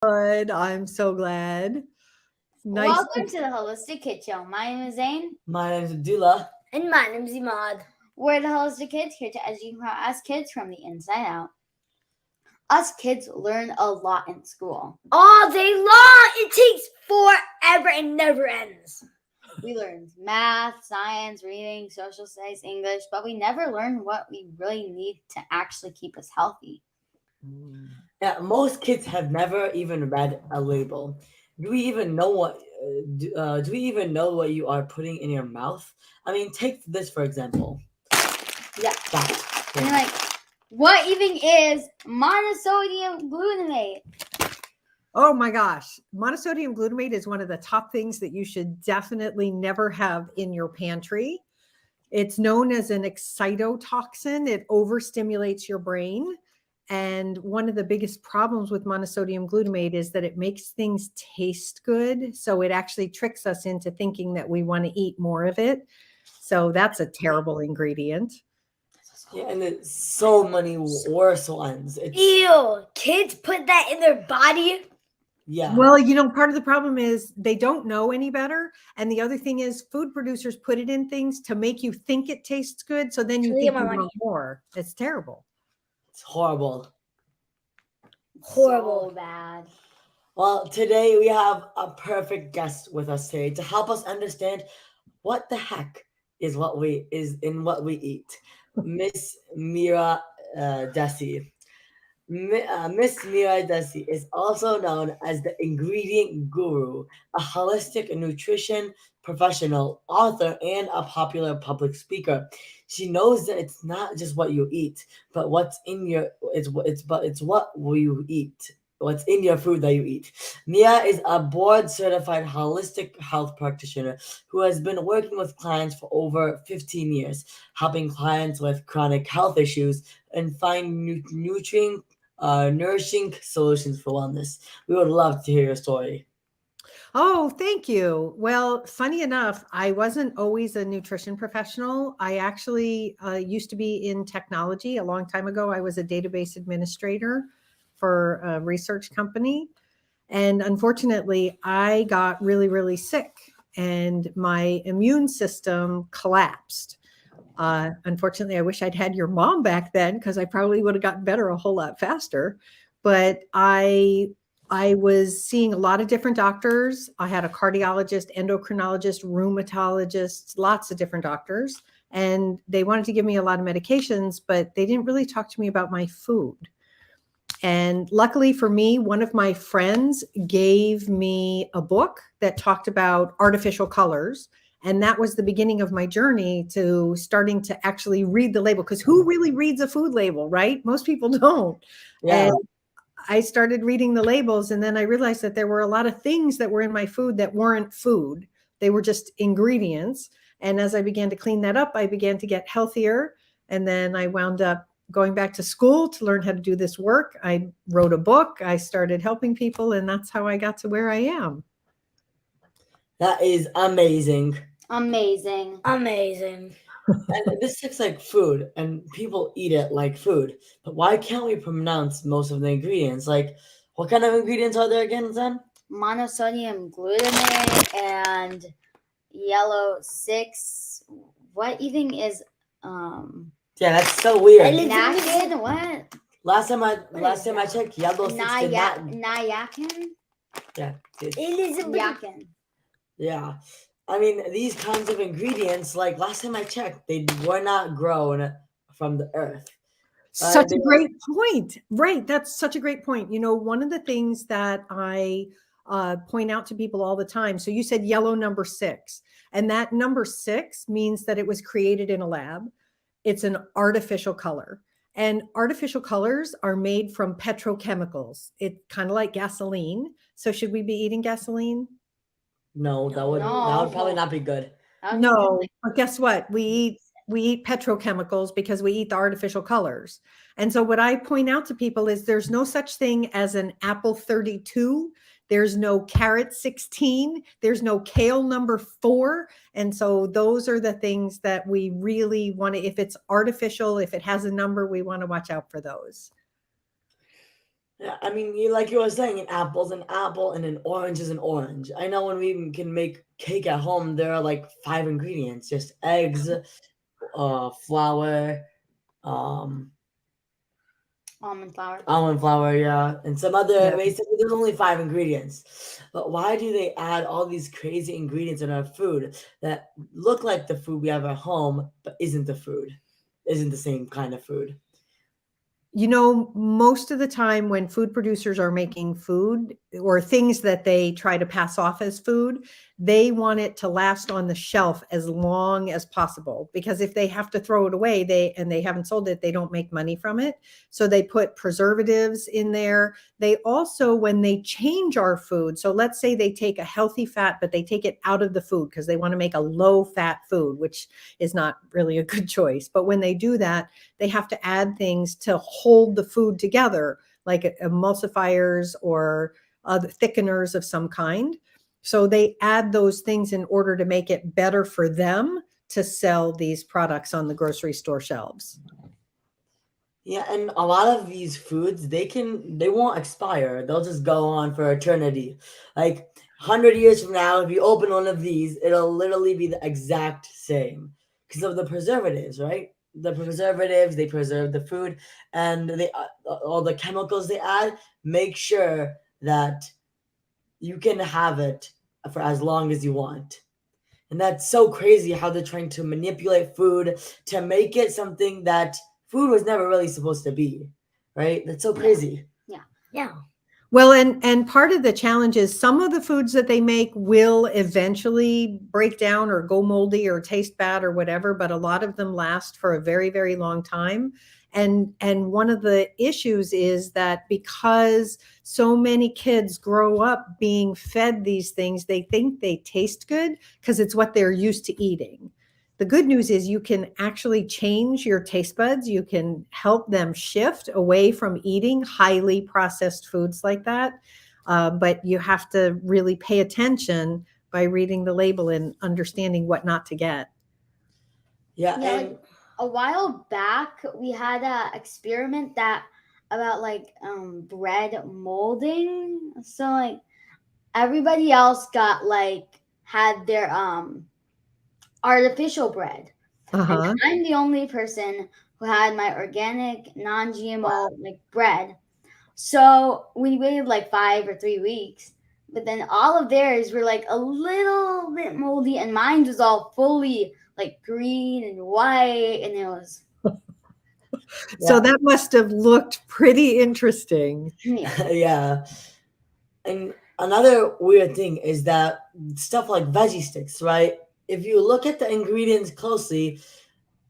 Good. I'm so glad. Nice. Welcome to the Holistic Kid Show. My name is Zane. My name is Abdullah. And my name's Imad. We're the Holistic Kids here to educate us kids from the inside out. Us kids learn a lot in school. All day long. It takes forever and never ends. We learn math, science, reading, social studies, English, but we never learn what we really need to actually keep us healthy. Yeah, most kids have never even read a label. Do we even know what? Do we even know what you are putting in your mouth? I mean, take this for example. Yeah. That. And like, what even is monosodium glutamate? Oh my gosh. Monosodium glutamate is one of the top things that you should definitely never have in your pantry. It's known as an excitotoxin. It overstimulates your brain. And one of the biggest problems with monosodium glutamate is that it makes things taste good. So it actually tricks us into thinking that we want to eat more of it. So that's a terrible ingredient. Yeah, and there's so many worse ones. Ew. Kids put that in their body. Yeah. Well, part of the problem is they don't know any better. And the other thing is food producers put it in things to make you think it tastes good. So then you think you want more. It's terrible. It's horrible. Horrible. So bad. Well, today we have a perfect guest with us today to help us understand what the heck is in what we eat. Miss Mira Dessy. Miss Mira Dessy is also known as the ingredient guru, a holistic nutrition professional, author, and a popular public speaker. She knows that it's not just what you eat, but what's in your it's what will you eat. What's in your food that you eat. Mia is a board certified holistic health practitioner who has been working with clients for over 15 years, helping clients with chronic health issues and find nourishing solutions for wellness. We would love to hear your story. Oh, thank you. Well, funny enough, I wasn't always a nutrition professional. I actually used to be in technology. A long time ago, I was a database administrator for a research company. And unfortunately, I got really, really sick and my immune system collapsed. Unfortunately, I wish I'd had your mom back then because I probably would have gotten better a whole lot faster. But I was seeing a lot of different doctors. I had a cardiologist, endocrinologist, rheumatologist, lots of different doctors. And they wanted to give me a lot of medications, but they didn't really talk to me about my food. And luckily for me, one of my friends gave me a book that talked about artificial colors. And that was the beginning of my journey to starting to actually read the label. Because who really reads a food label, right? Most people don't. Yeah. And I started reading the labels, and then I realized that there were a lot of things that were in my food that weren't food. They were just ingredients. And as I began to clean that up, I began to get healthier. And then I wound up going back to school to learn how to do this work. I wrote a book. I started helping people, and that's how I got to where I am. That is amazing. Amazing. Amazing. And this looks like food, and people eat it like food. But why can't we pronounce most of the ingredients? Like, what kind of ingredients are there again, Zen? Monosodium glutamate and yellow 6. What even is Yeah, that's so weird. Nakin? What? Last time I checked, yellow 6 did not. Nayakin? Yeah. Yakin. Yeah. I mean, these kinds of ingredients, like last time I checked, they were not grown from the earth. Such a great point. Right. That's such a great point. One of the things that I point out to people all the time. So you said yellow number 6, and that number 6 means that it was created in a lab. It's an artificial color. And artificial colors are made from petrochemicals. It's kind of like gasoline. So should we be eating gasoline? No, that would probably not be good. No, but guess what? We eat petrochemicals because we eat the artificial colors. And so what I point out to people is there's no such thing as an apple 32. There's no carrot 16. There's no kale number 4. And so those are the things that we really want to, if it's artificial, if it has a number, we want to watch out for those. Yeah, I mean, like you were saying, an apple's an apple and an orange is an orange. I know when we even can make cake at home, there are like 5 ingredients, just eggs, flour, um, Almond flour. yeah, and some other Yeah. basically there's only 5 ingredients. But why do they add all these crazy ingredients in our food that look like the food we have at home, but isn't the food, isn't the same kind of food? You know, most of the time when food producers are making food or things that they try to pass off as food, they want it to last on the shelf as long as possible, because if they have to throw it away, they haven't sold it, they don't make money from it. So they put preservatives in there. They also, when they change our food, so let's say they take a healthy fat, but they take it out of the food because they want to make a low fat food, which is not really a good choice. But when they do that, they have to add things to hold the food together, like emulsifiers or other thickeners of some kind. So they add those things in order to make it better for them to sell these products on the grocery store shelves. Yeah, and a lot of these foods they won't expire. They'll just go on for eternity. Like 100 years from now, if you open one of these, it'll literally be the exact same because of the preservatives, right? The preservatives, they preserve the food, and they all the chemicals they add make sure that you can have it for as long as you want. And that's so crazy how they're trying to manipulate food to make it something that food was never really supposed to be, right? That's so crazy. Yeah. Well, and part of the challenge is some of the foods that they make will eventually break down or go moldy or taste bad or whatever, but a lot of them last for a very, very long time. And one of the issues is that because so many kids grow up being fed these things, they think they taste good because it's what they're used to eating. The good news is you can actually change your taste buds. You can help them shift away from eating highly processed foods like that. But you have to really pay attention by reading the label and understanding what not to get. Yeah, Yeah, and like a while back, we had a experiment that about like bread molding. So like everybody else got like had their artificial bread, and Uh-huh. I'm the only person who had my organic, non-GMO like bread. So we waited like 5 or 3 weeks, but then all of theirs were like a little bit moldy, and mine was all fully like green and white, and it was So yeah, that must have looked pretty interesting. yeah. yeah. And another weird thing is that stuff like veggie sticks, right? If you look at the ingredients closely,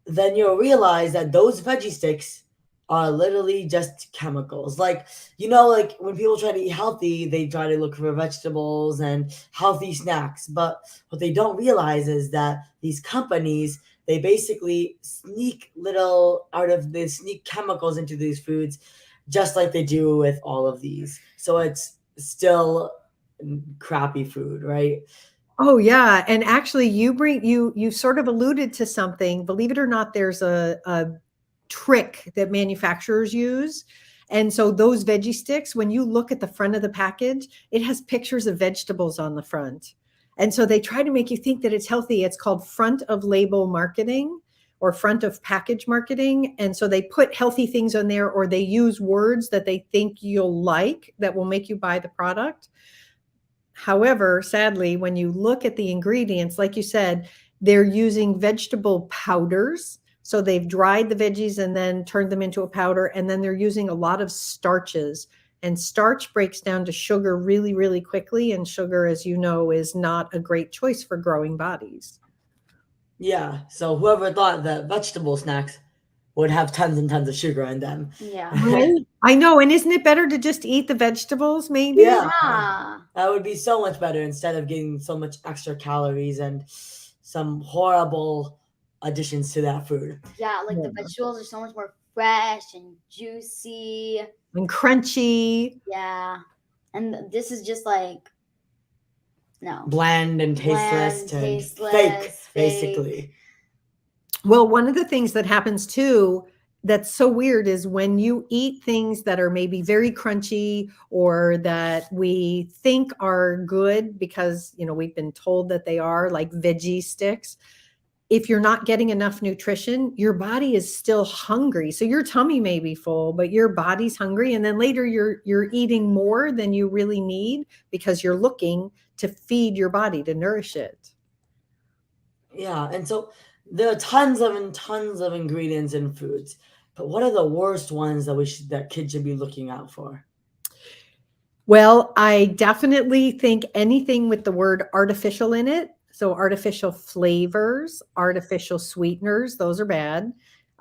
then you'll realize that those veggie sticks are literally just chemicals. Like, like when people try to eat healthy, they try to look for vegetables and healthy snacks. But what they don't realize is that these companies, they basically they sneak chemicals into these foods, just like they do with all of these. So it's still crappy food, right? Oh yeah, and actually you sort of alluded to something. Believe it or not, there's a trick that manufacturers use. And so those veggie sticks, when you look at the front of the package, it has pictures of vegetables on the front. And so they try to make you think that it's healthy. It's called front of label marketing or front of package marketing. And so they put healthy things on there, or they use words that they think you'll like that will make you buy the product. However, sadly, when you look at the ingredients, like you said, they're using vegetable powders. So they've dried the veggies and then turned them into a powder. And then they're using a lot of starches. And starch breaks down to sugar really, really quickly. And sugar, as you know, is not a great choice for growing bodies. Yeah. So whoever thought that vegetable snacks would have tons and tons of sugar in them. Yeah. Right? I know. And isn't it better to just eat the vegetables, maybe? Yeah. Yeah. That would be so much better instead of getting so much extra calories and some horrible additions to that food. Yeah, like the Yeah. vegetables are so much more fresh and juicy. And crunchy. Yeah. And this is just like no. Bland and tasteless Bland, and fake, tasteless, fake. basically. Well, one of the things that happens too, that's so weird is when you eat things that are maybe very crunchy or that we think are good because, we've been told that they are, like veggie sticks. If you're not getting enough nutrition, your body is still hungry. So your tummy may be full, but your body's hungry. And then later you're eating more than you really need because you're looking to feed your body, to nourish it. Yeah, and so there are tons of and tons of ingredients in foods, but what are the worst ones that kids should be looking out for? Well, I definitely think anything with the word artificial in it. So artificial flavors, artificial sweeteners, those are bad.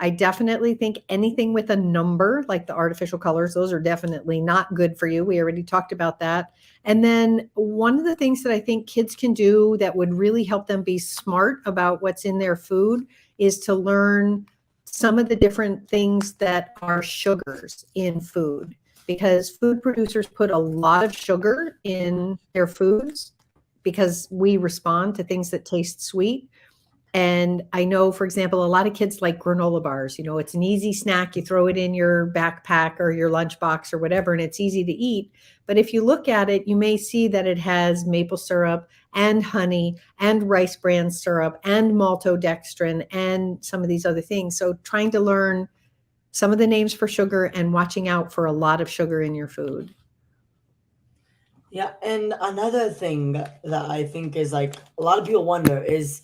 I definitely think anything with a number, like the artificial colors, those are definitely not good for you. We already talked about that. And then one of the things that I think kids can do that would really help them be smart about what's in their food is to learn some of the different things that are sugars in food, because food producers put a lot of sugar in their foods because we respond to things that taste sweet. And I know, for example, a lot of kids like granola bars. It's an easy snack. You throw it in your backpack or your lunchbox or whatever, and it's easy to eat. But if you look at it, you may see that it has maple syrup and honey and rice bran syrup and maltodextrin and some of these other things. So trying to learn some of the names for sugar and watching out for a lot of sugar in your food. Yeah, and another thing that I think is like a lot of people wonder is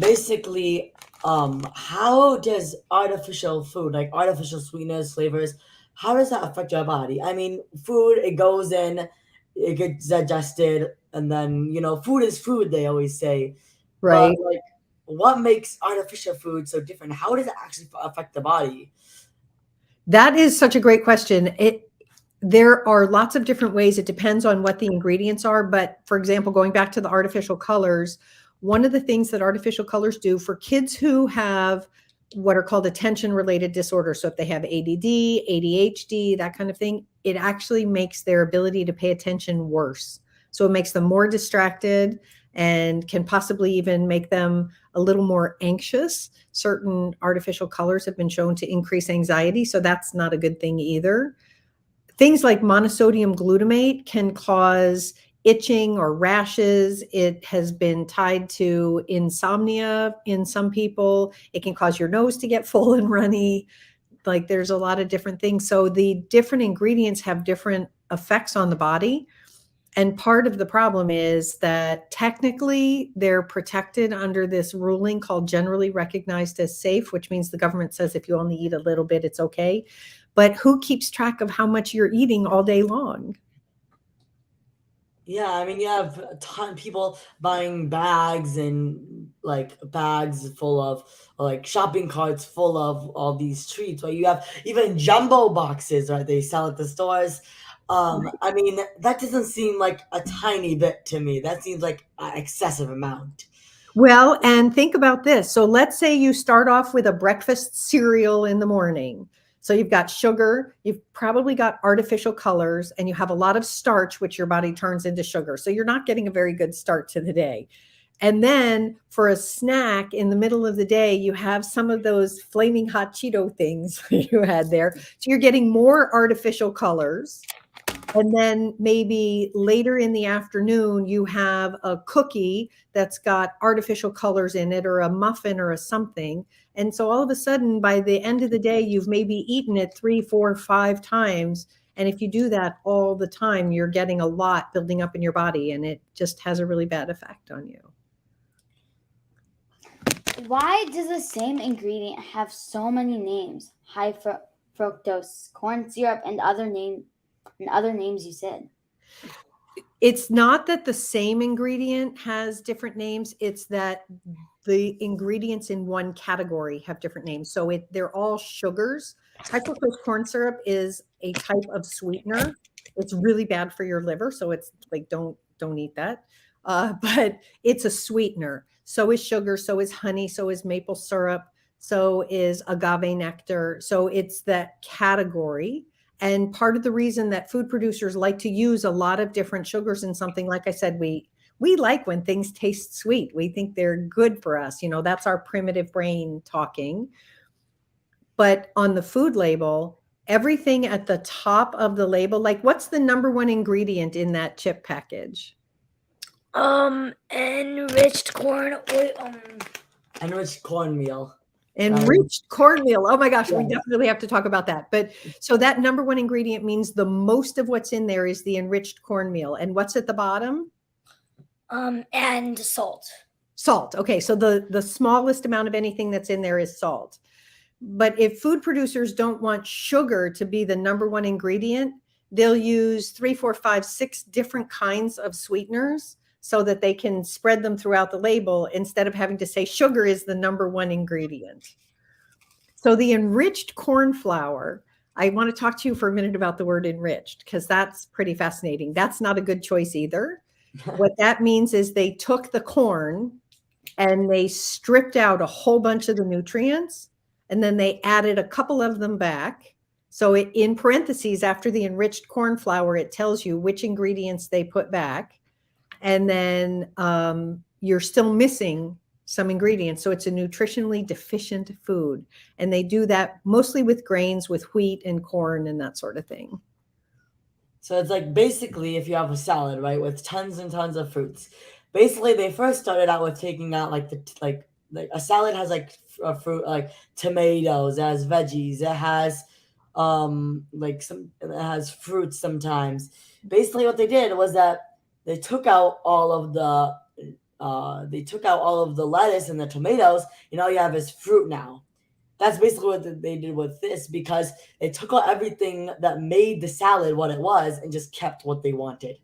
basically how does artificial food, like artificial sweeteners, flavors, how does that affect your body? I mean, food, it goes in, it gets digested, and then food is food, they always say. But Right. like, what makes artificial food so different? How does it actually affect the body? That is such a great question. There are lots of different ways. It depends on what the ingredients are. But for example, going back to the artificial colors, one of the things that artificial colors do for kids who have what are called attention related disorders. So if they have ADD, ADHD, that kind of thing, it actually makes their ability to pay attention worse. So it makes them more distracted and can possibly even make them a little more anxious. Certain artificial colors have been shown to increase anxiety. So that's not a good thing either. Things like monosodium glutamate can cause itching or rashes. It has been tied to insomnia in some people. It can cause your nose to get full and runny. Like there's a lot of different things. So the different ingredients have different effects on the body. And part of the problem is that technically they're protected under this ruling called generally recognized as safe, which means the government says if you only eat a little bit, it's okay. But who keeps track of how much you're eating all day long? Yeah, I mean, you have a ton of people buying bags and like bags full of like shopping carts full of all these treats. Right? You have even jumbo boxes, right? They sell at the stores. I mean, that doesn't seem like a tiny bit to me. That seems like an excessive amount. Well, and think about this. So let's say you start off with a breakfast cereal in the morning. So you've got sugar, you've probably got artificial colors, and you have a lot of starch, which your body turns into sugar. So you're not getting a very good start to the day. And then for a snack in the middle of the day, you have some of those flaming hot Cheeto things you had there. So you're getting more artificial colors. And then maybe later in the afternoon, you have a cookie that's got artificial colors in it or a muffin or a something. And so all of a sudden, by the end of the day, you've maybe eaten it 3, 4, 5 times. And if you do that all the time, you're getting a lot building up in your body, and it just has a really bad effect on you. Why does the same ingredient have so many names? High fructose corn syrup and other names you said. It's not that the same ingredient has different names. It's that the ingredients in one category have different names. So they're all sugars. High fructose corn syrup is a type of sweetener. It's really bad for your liver. So it's like, don't eat that. But it's a sweetener. So is sugar. So is honey. So is maple syrup. So is agave nectar. So it's that category. And part of the reason that food producers like to use a lot of different sugars in something, like I said, we like when things taste sweet. We think they're good for us. That's our primitive brain talking. But on the food label, everything at the top of the label, like what's the number one ingredient in that chip package? Enriched corn oil. Enriched cornmeal. Enriched cornmeal. Oh my gosh, we Yeah. definitely have to talk about that. But so that number one ingredient means the most of what's in there is the enriched cornmeal. And what's at the bottom? And salt. Salt. Okay, so the smallest amount of anything that's in there is salt. But if food producers don't want sugar to be the number one ingredient, they'll use 3, 4, 5, 6 different kinds of sweeteners so that they can spread them throughout the label instead of having to say sugar is the number one ingredient. So the enriched corn flour, I want to talk to you for a minute about the word enriched because that's pretty fascinating. That's not a good choice either. What that means is they took the corn and they stripped out a whole bunch of the nutrients and then they added a couple of them back. So in parentheses, after the enriched corn flour, it tells you which ingredients they put back. And then you're still missing some ingredients. So it's a nutritionally deficient food. And they do that mostly with grains, with wheat and corn and that sort of thing. So it's like basically if you have a salad, right, with tons and tons of fruits. Basically, they first started out with taking out like a salad has like a fruit like tomatoes, it has veggies, it has it has fruits sometimes. Basically, what they did was that they took out all of the lettuce and the tomatoes, and all you have is fruit now. That's basically what they did with this because they took out everything that made the salad what it was and just kept what they wanted.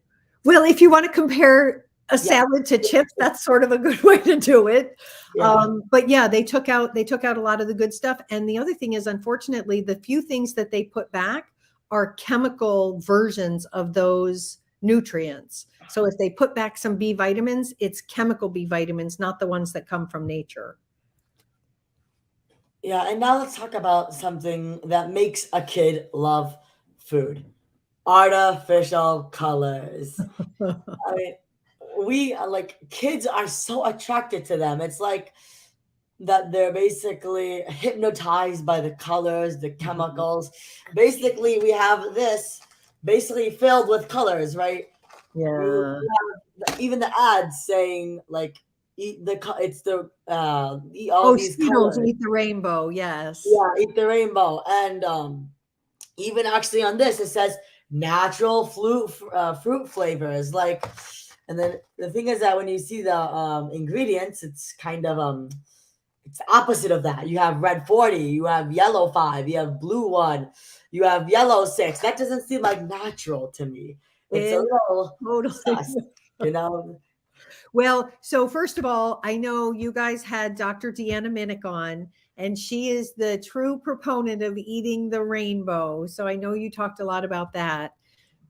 Well, if you want to compare a salad to chips, that's sort of a good way to do it. Yeah. But yeah, they took out a lot of the good stuff. And the other thing is, unfortunately, the few things that they put back are chemical versions of those nutrients. So if they put back some B vitamins, it's chemical B vitamins, not the ones that come from nature. Yeah, and now let's talk about something that makes a kid love food. Artificial colors. I mean, we like kids are so attracted to them. It's like that they're basically hypnotized by the colors, the chemicals. Basically, we have this basically filled with colors, right? Yeah. Even the ads saying like eat the eat all Oh, these Skittles, colors. eat the rainbow. Yes. Yeah, eat the rainbow. And even actually on this it says natural fruit flavors. Like, and then the thing is that when you see the ingredients, it's kind of it's opposite of that. You have red 40, you have yellow 5, you have blue 1, you have yellow 6. That doesn't seem like natural to me. It's a little Totally. sus, you know. Well, so first of all, I know you guys had Dr. Deanna Minnick on, and she is the true proponent of eating the rainbow. So I know you talked a lot about that.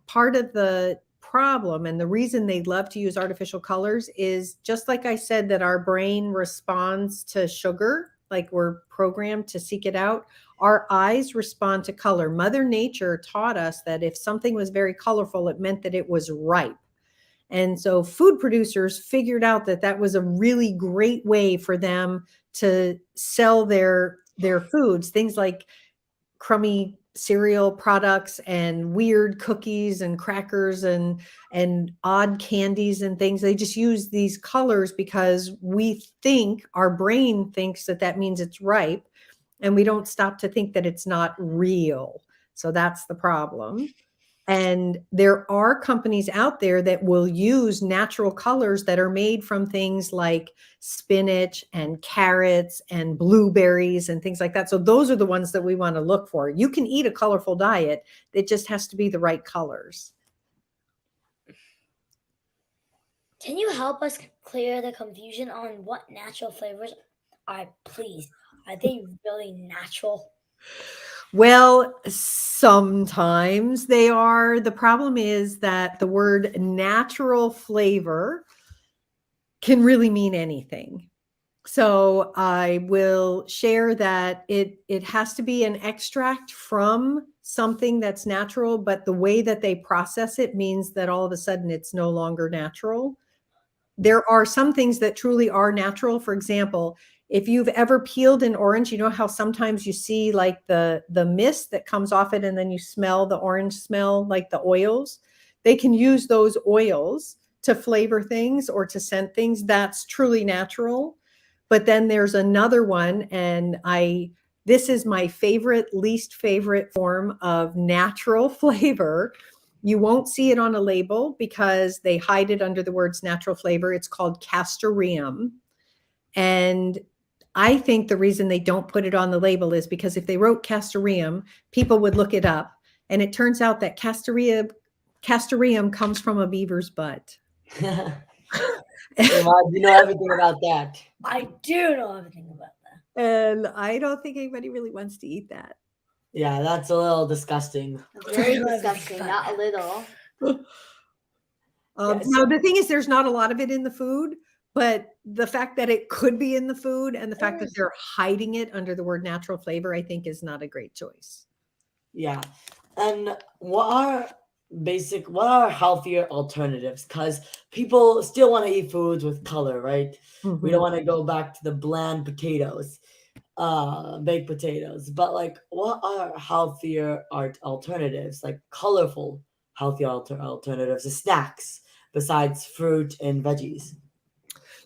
Part of the problem and the reason they love to use artificial colors is just like I said, that our brain responds to sugar, like we're programmed to seek it out. Our eyes respond to color. Mother Nature taught us that if something was very colorful, it meant that it was ripe. And so food producers figured out that that was a really great way for them to sell their foods, things like crummy cereal products and weird cookies and crackers and odd candies and things. They just use these colors because we think, our brain thinks that that means it's ripe, and we don't stop to think that it's not real. So that's the problem. And there are companies out there that will use natural colors that are made from things like spinach and carrots and blueberries and things like that. So those are the ones that we want to look for. You can eat a colorful diet. It just has to be the right colors. Can you help us clear the confusion on what natural flavors are, please? Are they really natural? Well, sometimes they are. The problem is that the word natural flavor can really mean anything. So I will share that it has to be an extract from something that's natural, but the way that they process it means that all of a sudden it's no longer natural. There are some things that truly are natural. For example, If you've ever peeled an orange, you know how sometimes you see like the mist that comes off it and then you smell the orange smell, like the oils. They can use those oils to flavor things or to scent things. That's truly natural. But then there's another one, and this is my favorite, least favorite form of natural flavor. You won't see it on a label because they hide it under the words natural flavor. It's called castoreum. And I think the reason they don't put it on the label is because if they wrote castoreum, people would look it up. And it turns out that castoreum comes from a beaver's butt. Wow, you know everything about that. I do know everything about that. And I don't think anybody really wants to eat that. Yeah, that's a little disgusting. Very disgusting, not a little. Yes. Now, the thing is, there's not a lot of it in the food, but the fact that it could be in the food and the fact that they're hiding it under the word natural flavor, I think is not a great choice. Yeah. And what are healthier alternatives? Because people still want to eat foods with color, right? We don't want to go back to the bland potatoes, baked potatoes. But like, what are healthier alternatives, like colorful, healthy alternatives to snacks besides fruit and veggies?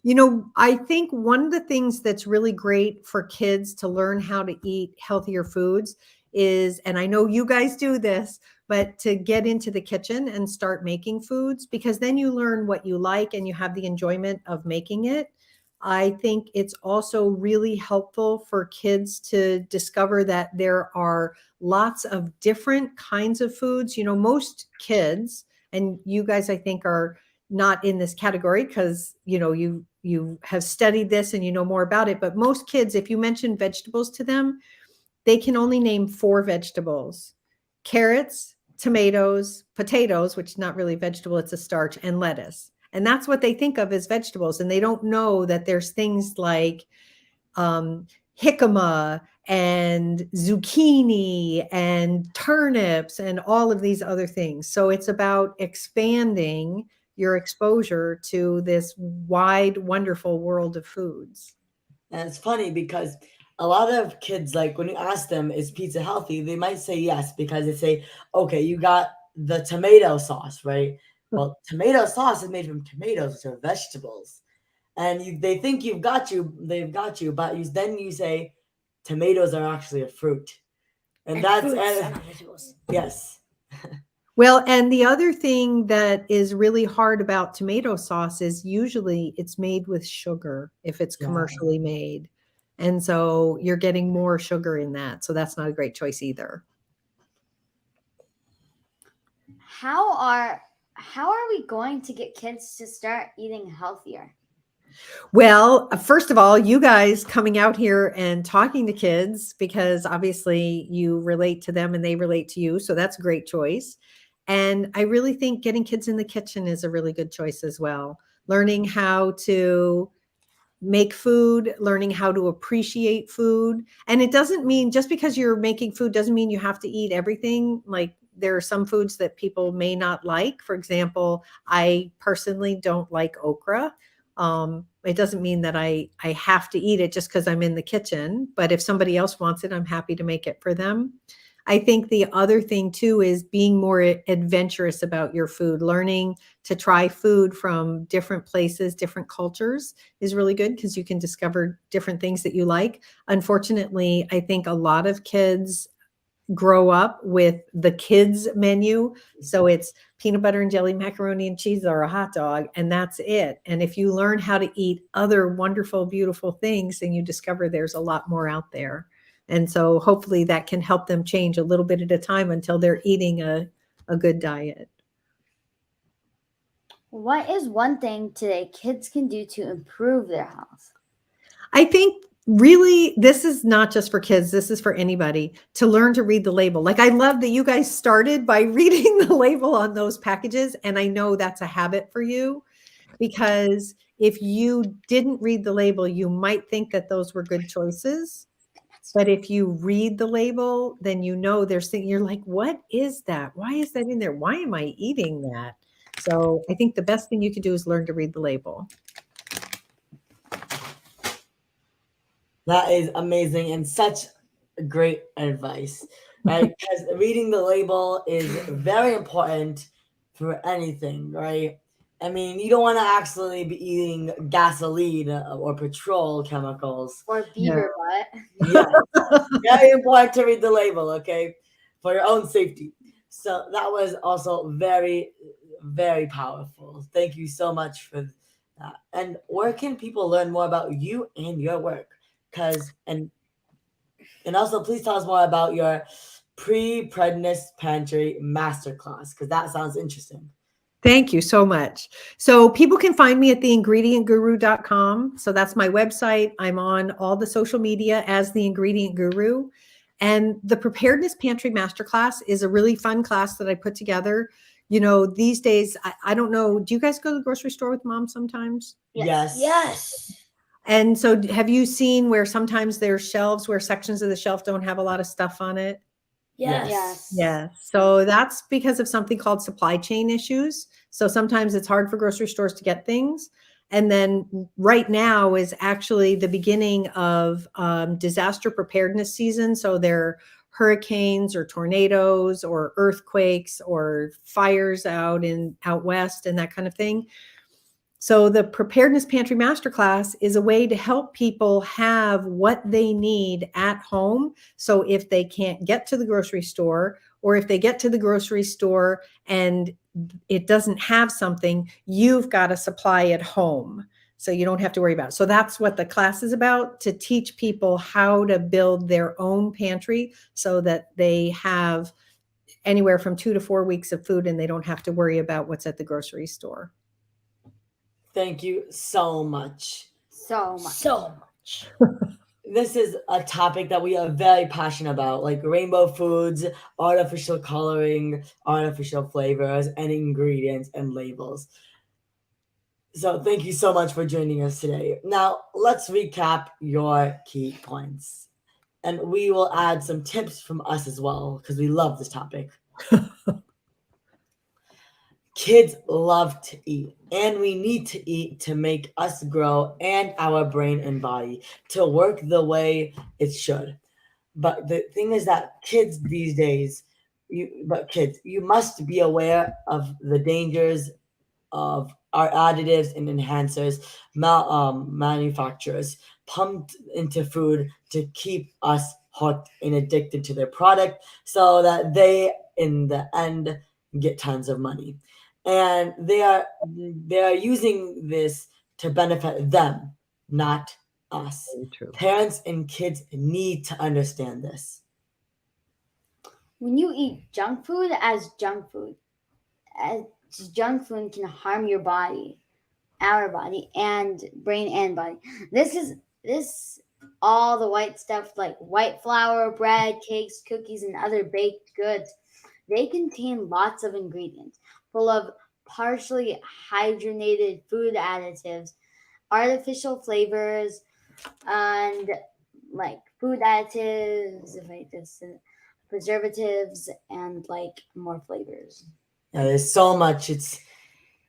You know, I think one of the things that's really great for kids to learn how to eat healthier foods is, and I know you guys do this, but to get into the kitchen and start making foods, because then you learn what you like and you have the enjoyment of making it. I think it's also really helpful for kids to discover that there are lots of different kinds of foods. You know, most kids, and you guys, I think, are not in this category because, you know, you have studied this and you know more about it. But most kids, if you mention vegetables to them, they can only name 4 vegetables: carrots, tomatoes, potatoes, which is not really vegetable, it's a starch, and lettuce. And that's what they think of as vegetables. And they don't know that there's things like jicama and zucchini and turnips and all of these other things. So it's about expanding your exposure to this wide, wonderful world of foods. And it's funny because a lot of kids, like when you ask them, is pizza healthy? They might say yes because they say, okay, you got the tomato sauce, right? Well, tomato sauce is made from tomatoes, which are vegetables. And they think they've got you, but then you say tomatoes are actually a fruit. And that's, fruits are not vegetables. yes. Well, and the other thing that is really hard about tomato sauce is usually it's made with sugar if it's commercially made. And so you're getting more sugar in that. So that's not a great choice either. How are we going to get kids to start eating healthier? Well, first of all, you guys coming out here and talking to kids, because obviously you relate to them and they relate to you. So that's a great choice. And I really think getting kids in the kitchen is a really good choice as well. Learning how to make food, learning how to appreciate food. And it doesn't mean just because you're making food doesn't mean you have to eat everything. Like there are some foods that people may not like. For example, I personally don't like okra. It doesn't mean that I have to eat it just because I'm in the kitchen. But if somebody else wants it, I'm happy to make it for them. I think the other thing too is being more adventurous about your food. Learning to try food from different places, different cultures is really good because you can discover different things that you like. Unfortunately, I think a lot of kids grow up with the kids menu. So it's peanut butter and jelly, macaroni and cheese, or a hot dog, and that's it. And if you learn how to eat other wonderful, beautiful things, then you discover there's a lot more out there. And so hopefully that can help them change a little bit at a time until they're eating a good diet. What is one thing today kids can do to improve their health? I think really this is not just for kids, this is for anybody, to learn to read the label. Like I love that you guys started by reading the label on those packages. And I know that's a habit for you, because if you didn't read the label, you might think that those were good choices. But if you read the label, then you know there's things you're like, what is that? Why is that in there? Why am I eating that? So I think the best thing you could do is learn to read the label. That is amazing and such great advice, right? Because reading the label is very important for anything, right? I mean, you don't want to accidentally be eating gasoline or petrol chemicals. Or Yeah. beaver butt. Yes, very important to read the label, okay, for your own safety. So that was also very, very powerful. Thank you so much for that. And where can people learn more about you and your work? Because and also please tell us more about your pre-pregnancy pantry masterclass because that sounds interesting. Thank you so much. So people can find me at theingredientguru.com. So that's my website. I'm on all the social media as the Ingredient Guru. And the Preparedness Pantry Masterclass is a really fun class that I put together. You know, these days, I don't know, do you guys go to the grocery store with mom sometimes? Yes. Yes. And so have you seen where sometimes there's shelves where sections of the shelf don't have a lot of stuff on it? Yes. Yes. Yeah. So that's because of something called supply chain issues. So sometimes it's hard for grocery stores to get things. And then right now is actually the beginning of disaster preparedness season. So there are hurricanes or tornadoes or earthquakes or fires out west and that kind of thing. So the Preparedness Pantry Masterclass is a way to help people have what they need at home. So if they can't get to the grocery store, or if they get to the grocery store and it doesn't have something, you've got a supply at home. So you don't have to worry about it. So that's what the class is about, to teach people how to build their own pantry so that they have anywhere from 2 to 4 weeks of food and they don't have to worry about what's at the grocery store. Thank you so much. So much. So much. This is a topic that we are very passionate about, like rainbow foods, artificial coloring, artificial flavors, and ingredients and labels. So thank you so much for joining us today. Now let's recap your key points. And we will add some tips from us as well, because we love this topic. Kids love to eat, and we need to eat to make us grow and our brain and body to work the way it should. But the thing is that kids these days, you must be aware of the dangers of our additives and enhancers manufacturers pumped into food to keep us hooked and addicted to their product so that they in the end get tons of money, and they are using this to benefit them, not us. Very true. Parents and kids need to understand this. When you eat junk food as junk food can harm your body, our body, and brain and body. This all the white stuff like white flour, bread, cakes, cookies, and other baked goods. They contain lots of ingredients full of partially hydrogenated food additives, artificial flavors, and like food additives, like this, preservatives, and like more flavors. Yeah, there's so much. It's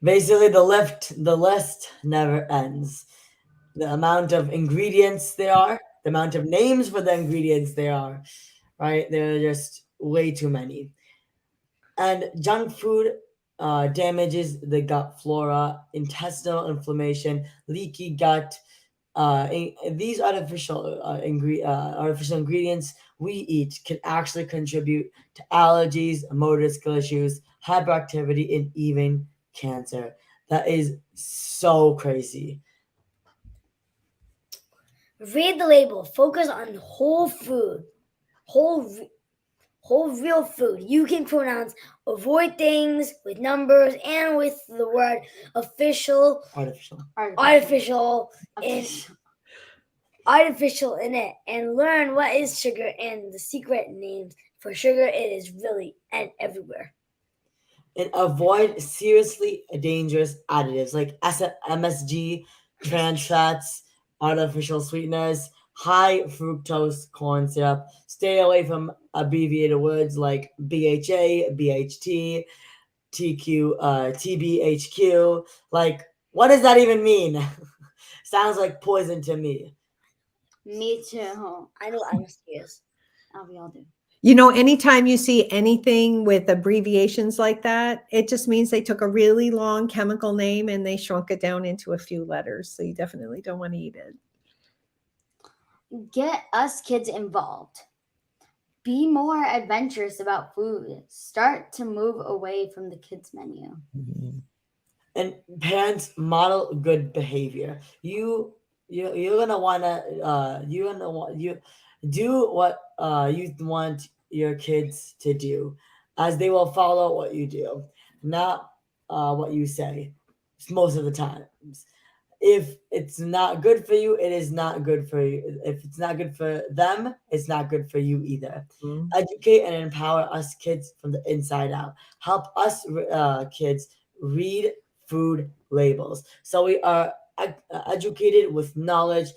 basically the list never ends. The amount of ingredients there are, the amount of names for the ingredients there are, right? There are just way too many. And junk food damages the gut flora, intestinal inflammation, leaky gut. These artificial ingredients we eat can actually contribute to allergies, motor skill issues, hyperactivity, and even cancer. That is so crazy. Read the label. Focus on whole food. Whole real food. You can pronounce. Avoid things with numbers and with the word official. Artificial in it, and learn what is sugar and the secret names for sugar. It is really and everywhere. And avoid seriously dangerous additives like MSG, trans fats, artificial sweeteners, high fructose corn syrup. Stay away from abbreviated words like BHA, BHT, TQ, TBHQ. Like, what does that even mean? Sounds like poison to me. Me too. I know I'm serious. Oh, we all do. Anytime you see anything with abbreviations like that, it just means they took a really long chemical name and they shrunk it down into a few letters. So you definitely don't want to eat it. Get us kids involved. Be more adventurous about food. Start to move away from the kids' menu. And parents model good behavior. You're gonna wanna you do what you want your kids to do, as they will follow what you do, not what you say. Most of the times, if it's not good for you, it is not good for you. If it's not good for them, it's not good for you either. Mhm. Educate and empower us kids from the inside out. Help us kids read food labels, so we are educated with knowledge.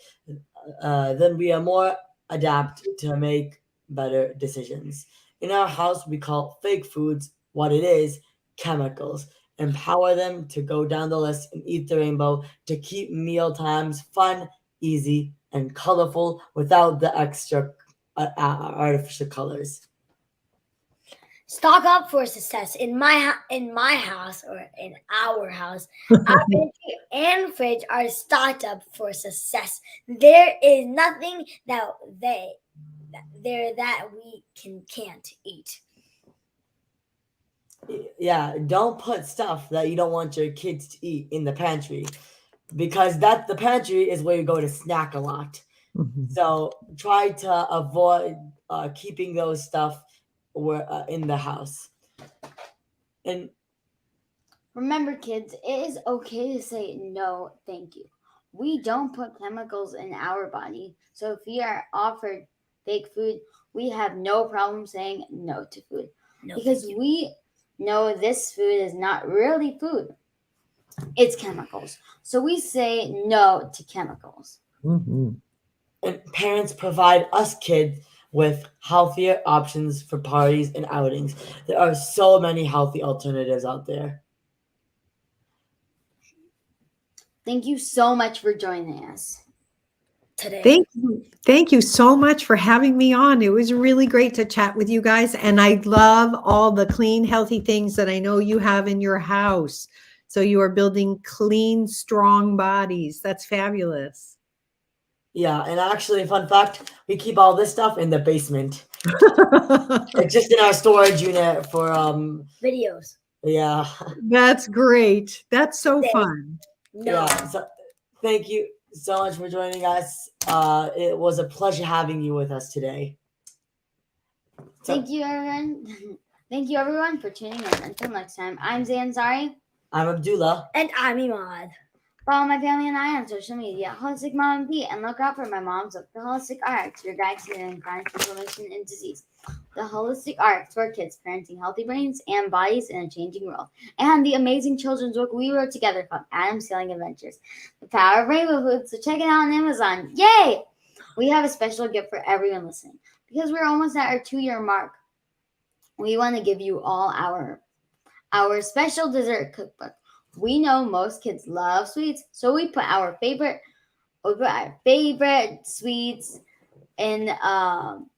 Then we are more adapt to make better decisions. In our house, we call fake foods what it is: chemicals. Empower them to go down the list and eat the rainbow, to keep meal times fun, easy, and colorful without the extra artificial colors. Stock up for success. In my house, or in our house, our pantry and fridge are stocked up for success. There is nothing that we can't eat. Yeah, don't put stuff that you don't want your kids to eat in the pantry, because the pantry is where you go to snack a lot. Mhm. So try to avoid keeping those stuff in the house. And Remember, kids, it is okay to say no, thank you. We don't put chemicals in our body, so if we are offered fake food, we have no problem saying no to food, No, because thank you. we know this food is not really food. It's chemicals. So we say no to chemicals. Mhm. and parents provide us kids with healthier options for parties and outings. There are so many healthy alternatives out there. Thank you so much for joining us Today. Thank you so much for having me on. It was really great to chat with you guys. And I love all the clean, healthy things that I know you have in your house. So you are building clean, strong bodies. That's fabulous. Yeah, and actually, fun fact, we keep all this stuff in the basement. It's just in our storage unit for Videos. yeah. That's great. That's so Thank- fun. No. Yeah. So thank you so much for joining us. It was a pleasure having you with us today. So, Thank you, everyone. Thank you, everyone, for tuning in. Until next time, I'm Zanzari. I'm Abdullah. And I'm Imad. Follow my family and I on social media, Holistic Mom and Pete, and look out for my mom's book, The Holistic Arts, Your Guide to Healing Chronic Inflammation and Disease. The Holistic Arts for Kids, Parenting Healthy Brains and Bodies in a Changing World. And the amazing children's book we wrote together called Adam's Healing Adventures, The Power of Rainbow Food. So check it out on Amazon. Yay! We have a special gift for everyone listening. Because we're almost at our 2-year mark, we want to give you all our special dessert cookbook. We know most kids love sweets, so we put our favorite sweets in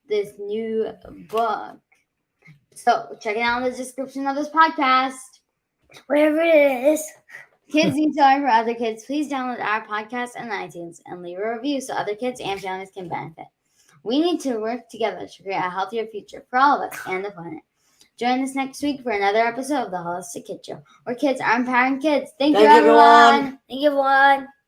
this new book. So check it out in the description of this podcast. Wherever it is. Kids need to learn for other kids. Please download our podcast on iTunes and leave a review so other kids and families can benefit. We need to work together to create a healthier future for all of us and the planet. Join us next week for another episode of the Holistic Kid Show, where kids are empowering kids. Thank you, everyone. Thank you, everyone.